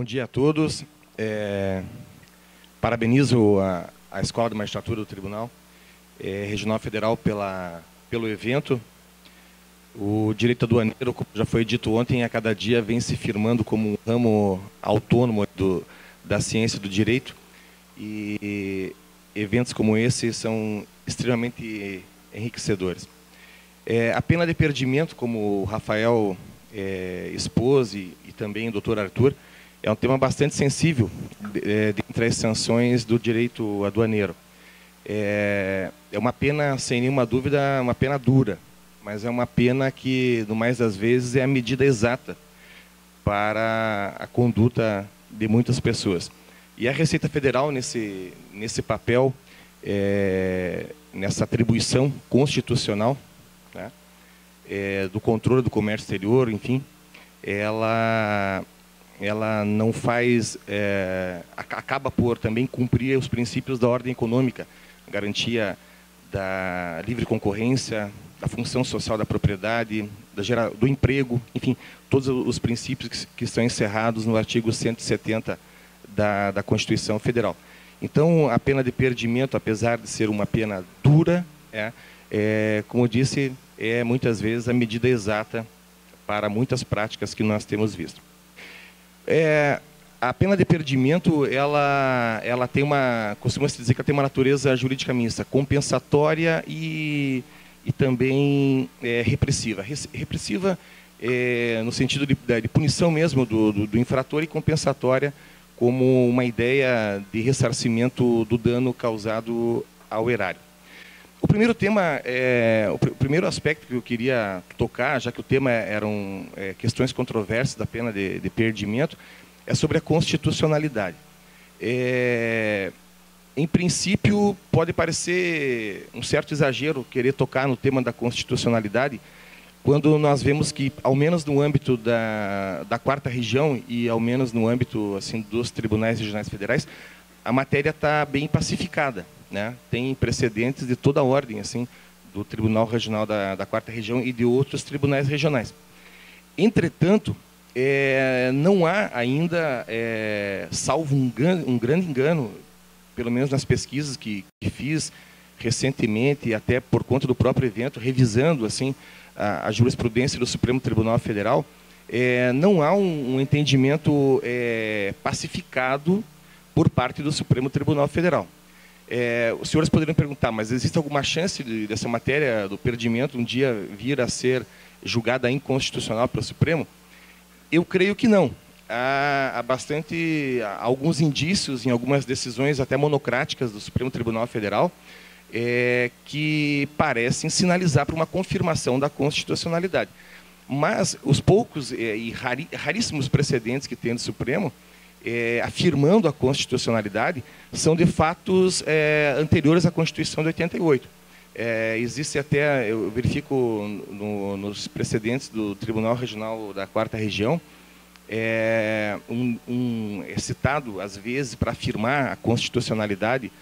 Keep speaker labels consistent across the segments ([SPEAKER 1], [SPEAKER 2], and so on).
[SPEAKER 1] Bom dia a todos. Parabenizo a Escola de Magistratura do Tribunal Regional Federal pelo evento. O direito aduaneiro, como já foi dito ontem, a cada dia vem se firmando como um ramo autônomo da ciência do direito. E eventos como esse são extremamente enriquecedores. A pena de perdimento, como o Rafael expôs e também o doutor Arthur, é um tema bastante sensível dentre as sanções do direito aduaneiro. É uma pena, sem nenhuma dúvida, uma pena dura, mas é uma pena que, no mais das vezes, é a medida exata para a conduta de muitas pessoas. E a Receita Federal, nesse papel, nessa atribuição constitucional, né, do controle do comércio exterior, enfim, ela não faz, acaba por também cumprir os princípios da ordem econômica, garantia da livre concorrência, da função social da propriedade, do emprego, enfim, todos os princípios que estão encerrados no artigo 170 da Constituição Federal. Então, a pena de perdimento, apesar de ser uma pena dura, como eu disse, é muitas vezes a medida exata para muitas práticas que nós temos visto. A pena de perdimento, ela tem costuma-se dizer que ela tem uma natureza jurídica mista, compensatória e também repressiva. Repressiva no sentido de punição mesmo do infrator, e compensatória como uma ideia de ressarcimento do dano causado ao erário. O primeiro tema, o primeiro aspecto que eu queria tocar, já que o tema eram questões controversas da pena de perdimento, é sobre a constitucionalidade. Em princípio, pode parecer um certo exagero querer tocar no tema da constitucionalidade, quando nós vemos que, ao menos no âmbito da 4ª região e ao menos no âmbito assim, dos tribunais regionais federais, a matéria está bem pacificada, né? Tem precedentes de toda a ordem, assim, do Tribunal Regional da 4ª região e de outros tribunais regionais. Entretanto, não há ainda, salvo um grande engano, pelo menos nas pesquisas que fiz recentemente, e até por conta do próprio evento, revisando assim, a jurisprudência do Supremo Tribunal Federal, não há um entendimento pacificado por parte do Supremo Tribunal Federal. Os senhores poderiam perguntar, mas existe alguma chance dessa matéria do perdimento um dia vir a ser julgada inconstitucional pelo Supremo? Eu creio que não. Há alguns indícios em algumas decisões até monocráticas do Supremo Tribunal Federal que parecem sinalizar para uma confirmação da constitucionalidade. Mas os poucos e raríssimos precedentes que tem do Supremo afirmando a constitucionalidade são de fatos anteriores à Constituição de 88. Existe até, eu verifico nos precedentes do Tribunal Regional da 4ª região, é citado, às vezes, para afirmar a constitucionalidade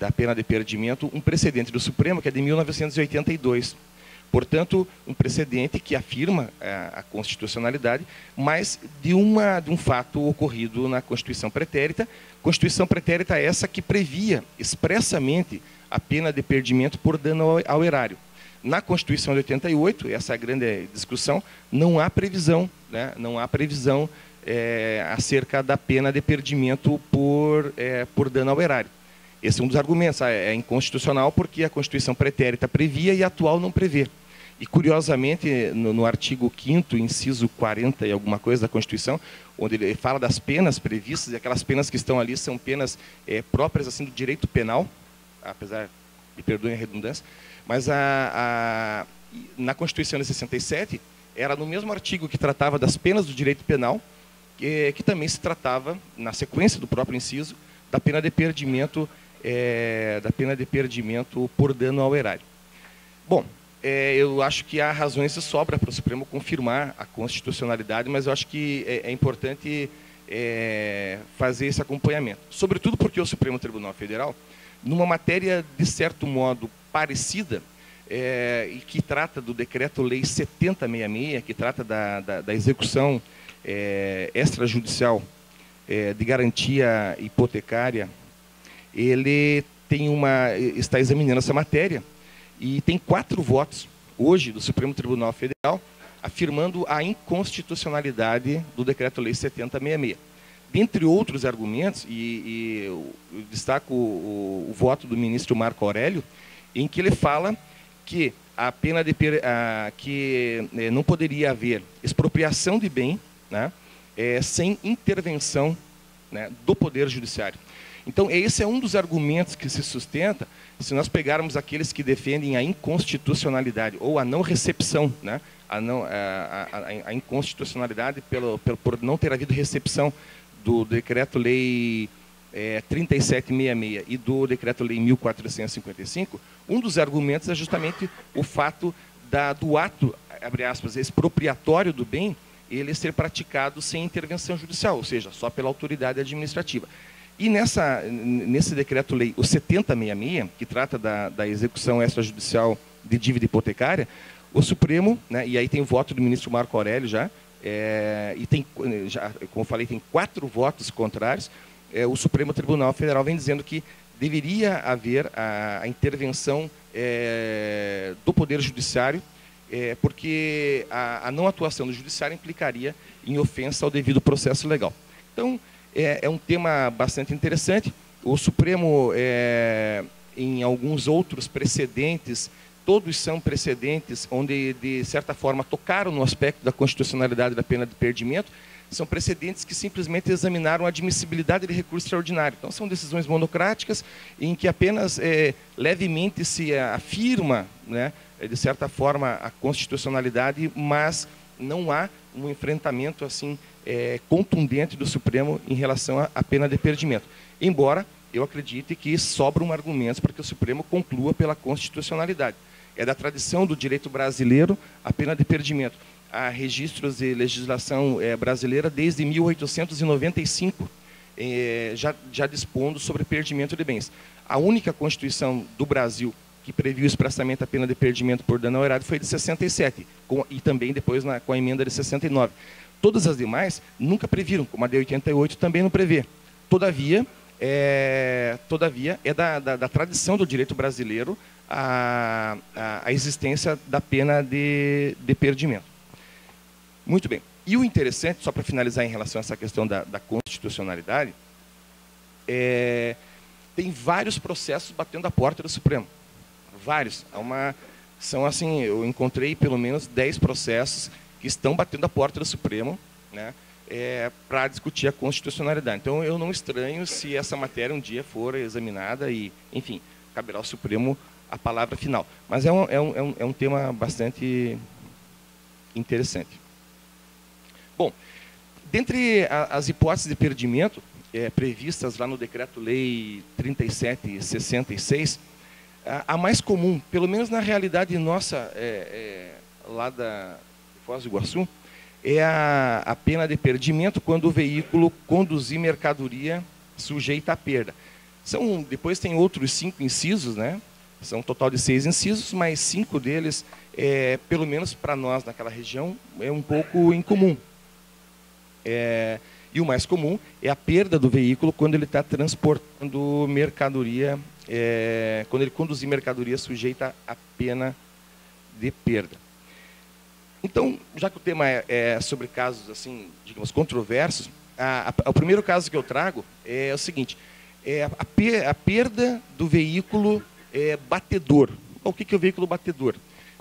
[SPEAKER 1] da pena de perdimento, um precedente do Supremo, que é de 1982. Portanto, um precedente que afirma a constitucionalidade, mas de um fato ocorrido na Constituição Pretérita. Constituição Pretérita essa que previa expressamente a pena de perdimento por dano ao erário. Na Constituição de 88, essa é a grande discussão, não há previsão, né? Não há previsão acerca da pena de perdimento por dano ao erário. Esse é um dos argumentos. É inconstitucional porque a Constituição Pretérita previa e a atual não prevê. E, curiosamente, no artigo 5º, inciso 40 e alguma coisa da Constituição, onde ele fala das penas previstas, e aquelas penas que estão ali são penas próprias assim, do direito penal, apesar, me perdoem a redundância, mas na Constituição de 67, era no mesmo artigo que tratava das penas do direito penal, que também se tratava, na sequência do próprio inciso, da pena de perdimento por dano ao erário. Bom, eu acho que há razões de sobra para o Supremo confirmar a constitucionalidade, mas eu acho que é importante fazer esse acompanhamento. Sobretudo porque o Supremo Tribunal Federal, numa matéria, de certo modo, parecida, e que trata do Decreto-Lei 7066, que trata da execução extrajudicial de garantia hipotecária, ele está examinando essa matéria e tem 4 votos hoje do Supremo Tribunal Federal afirmando a inconstitucionalidade do Decreto-Lei 7066. Dentre outros argumentos, e eu destaco o voto do ministro Marco Aurélio, em que ele fala que a pena que não poderia haver expropriação de bem, né, sem intervenção, né, do Poder Judiciário. Então, esse é um dos argumentos que se sustenta, se nós pegarmos aqueles que defendem a inconstitucionalidade ou a não recepção, né, a inconstitucionalidade por não ter havido recepção do Decreto-Lei 3766 e do Decreto-Lei 1455, um dos argumentos é justamente o fato do ato, abre aspas, expropriatório do bem, ele ser praticado sem intervenção judicial, ou seja, só pela autoridade administrativa. E nesse Decreto-Lei, o 7066, que trata da execução extrajudicial de dívida hipotecária, o Supremo, né, e aí tem o voto do ministro Marco Aurélio já, e tem, como eu falei, tem 4 votos contrários, o Supremo Tribunal Federal vem dizendo que deveria haver a intervenção do Poder Judiciário, porque a não atuação do Judiciário implicaria em ofensa ao devido processo legal. Então, é um tema bastante interessante. O Supremo, em alguns outros precedentes, todos são precedentes onde, de certa forma, tocaram no aspecto da constitucionalidade da pena de perdimento, são precedentes que simplesmente examinaram a admissibilidade de recurso extraordinário. Então, são decisões monocráticas em que apenas levemente se afirma, né, de certa forma, a constitucionalidade, mas não há um enfrentamento assim contundente do Supremo em relação à pena de perdimento. Embora eu acredite que sobram argumentos para que o Supremo conclua pela constitucionalidade. É da tradição do direito brasileiro a pena de perdimento. Há registros de legislação brasileira desde 1895, já dispondo sobre perdimento de bens. A única Constituição do Brasil que previu expressamente a pena de perdimento por dano ao erário foi de 67, e também depois com a emenda de 69. Todas as demais nunca previram, como a de 88 também não prevê. Todavia, é da tradição do direito brasileiro a existência da pena de perdimento. Muito bem. E o interessante, só para finalizar em relação a essa questão da constitucionalidade, tem vários processos batendo a porta do Supremo. Vários. São assim, eu encontrei pelo menos 10 processos que estão batendo a porta do Supremo, né, para discutir a constitucionalidade. Então, eu não estranho se essa matéria um dia for examinada e, enfim, caberá ao Supremo a palavra final. Mas é um tema bastante interessante. Bom, dentre as hipóteses de perdimento previstas lá no Decreto-Lei 3766, a mais comum, pelo menos na realidade nossa, lá da Foz do Iguaçu, é a pena de perdimento quando o veículo conduzir mercadoria sujeita à perda. Depois tem outros 5 incisos, né? São um total de 6 incisos, mas 5 deles, pelo menos para nós naquela região, é um pouco incomum. E o mais comum é a perda do veículo quando ele está transportando mercadoria, quando ele conduzir mercadoria sujeita à pena de perda. Então, já que o tema é sobre casos, assim, digamos, controversos, o primeiro caso que eu trago é o seguinte, a perda do veículo batedor. O que é o veículo batedor?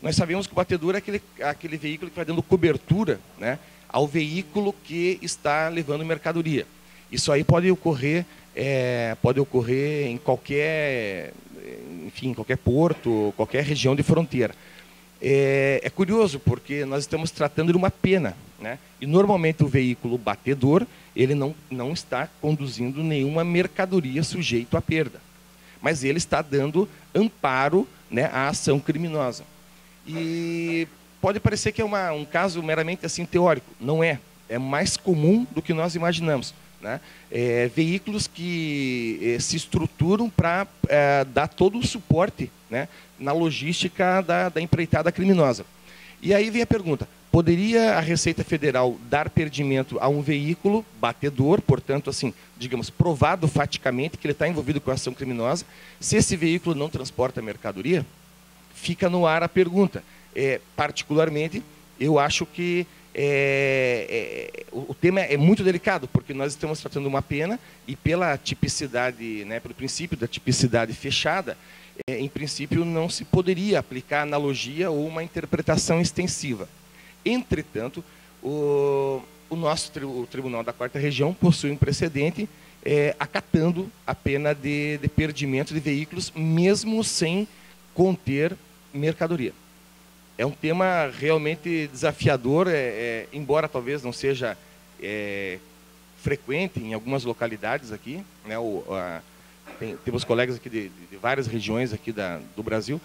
[SPEAKER 1] Nós sabemos que o batedor é aquele veículo que vai dando cobertura, né, ao veículo que está levando mercadoria. Isso aí pode ocorrer em qualquer porto, qualquer região de fronteira. É curioso, porque nós estamos tratando de uma pena, né? E normalmente o veículo batedor, ele não está conduzindo nenhuma mercadoria sujeito à perda, mas ele está dando amparo, né, à ação criminosa. E pode parecer que é um caso meramente assim teórico. Não é. É mais comum do que nós imaginamos, né? Veículos que se estruturam para dar todo o suporte, né, na logística da empreitada criminosa. E aí vem a pergunta, Poderia a Receita Federal dar perdimento a um veículo batedor, portanto, assim, digamos, provado faticamente que ele está envolvido com ação criminosa, se esse veículo não transporta mercadoria? Fica no ar a pergunta. Particularmente, eu acho que o tema é muito delicado, porque nós estamos tratando uma pena e pela tipicidade, né, pelo princípio da tipicidade fechada, em princípio não se poderia aplicar analogia ou uma interpretação extensiva. Entretanto, o Tribunal da Quarta Região possui um precedente acatando a pena de perdimento de veículos, mesmo sem conter mercadoria. É um tema realmente desafiador, embora talvez não seja frequente em algumas localidades aqui, né, temos colegas aqui de várias regiões aqui do Brasil,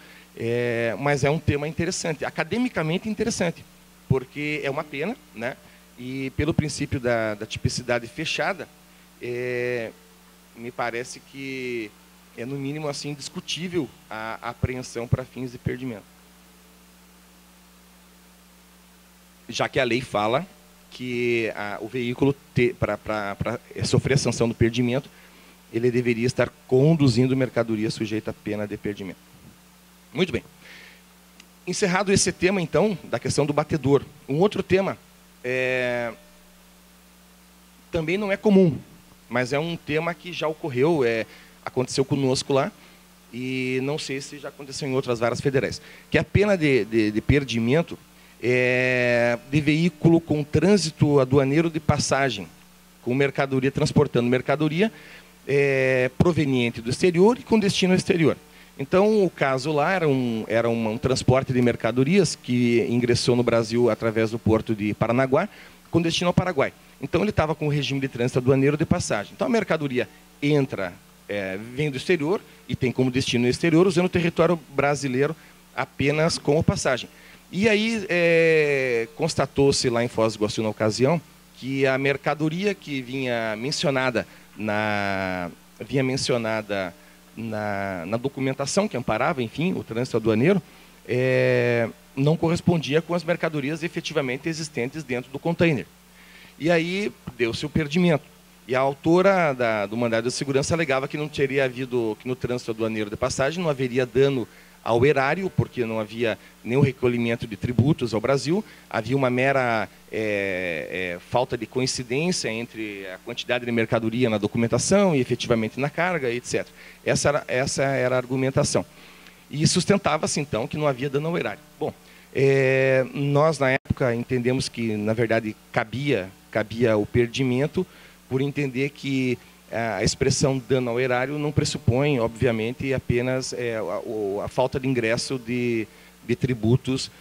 [SPEAKER 1] mas é um tema interessante, academicamente interessante, porque é uma pena, né? E pelo princípio da tipicidade fechada, me parece que é no mínimo assim discutível a apreensão para fins de perdimento. Já que a lei fala que o veículo, para sofrer a sanção do perdimento, ele deveria estar conduzindo mercadoria sujeita à pena de perdimento. Muito bem. Encerrado esse tema, então, da questão do batedor, um outro tema também não é comum, mas é um tema que já ocorreu, aconteceu conosco lá, e não sei se já aconteceu em outras varas federais, que é a pena de perdimento de veículo com trânsito aduaneiro de passagem, com mercadoria, transportando mercadoria proveniente do exterior e com destino ao exterior. Então, o caso lá era um transporte de mercadorias que ingressou no Brasil através do porto de Paranaguá, com destino ao Paraguai. Então, ele estava com o regime de trânsito aduaneiro de passagem. Então, a mercadoria entra, vem do exterior e tem como destino o exterior, usando o território brasileiro apenas como passagem. E aí, constatou-se lá em Foz do Iguaçu, na ocasião, que a mercadoria que vinha mencionada na documentação que amparava, enfim, o trânsito aduaneiro, não correspondia com as mercadorias efetivamente existentes dentro do container. E aí deu-se o perdimento. E a autora do mandado de segurança alegava que não teria havido, que no trânsito aduaneiro de passagem não haveria dano ao erário, porque não havia nenhum recolhimento de tributos ao Brasil, havia uma mera falta de coincidência entre a quantidade de mercadoria na documentação e efetivamente na carga, etc. Essa era a argumentação. E sustentava-se, então, que não havia dano ao erário. Bom, nós, na época, entendemos que, na verdade, cabia o perdimento, por entender que a expressão dano ao erário não pressupõe, obviamente, apenas a falta de ingresso de tributos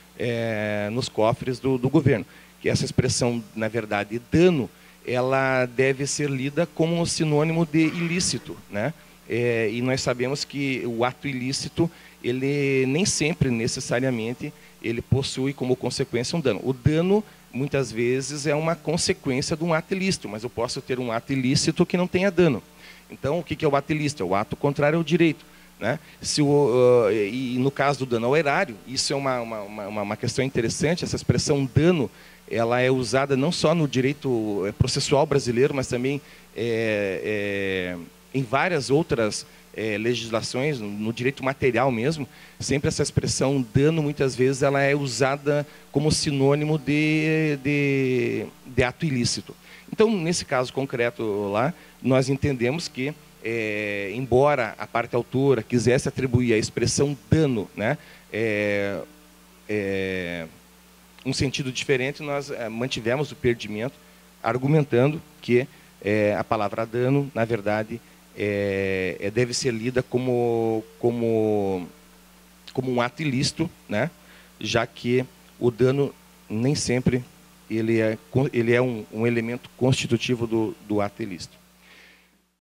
[SPEAKER 1] nos cofres do governo. Que essa expressão, na verdade, dano, ela deve ser lida como um sinônimo de ilícito, né? E nós sabemos que o ato ilícito, ele nem sempre, necessariamente, ele possui como consequência um dano. O dano, muitas vezes, é uma consequência de um ato ilícito, mas eu posso ter um ato ilícito que não tenha dano. Então, o que é o ato ilícito? É o ato contrário ao direito, né? E no caso do dano ao erário, isso é uma questão interessante, essa expressão dano, ela é usada não só no direito processual brasileiro, mas também em várias outras legislações, no direito material mesmo. Sempre essa expressão dano, muitas vezes, ela é usada como sinônimo de ato ilícito. Então, nesse caso concreto lá, nós entendemos que, embora a parte autora quisesse atribuir à expressão dano, né, um sentido diferente, nós mantivemos o perdimento, argumentando que a palavra dano, na verdade, deve ser lida como um ato ilícito, né? Já que o dano nem sempre ele é um elemento constitutivo do ato ilícito.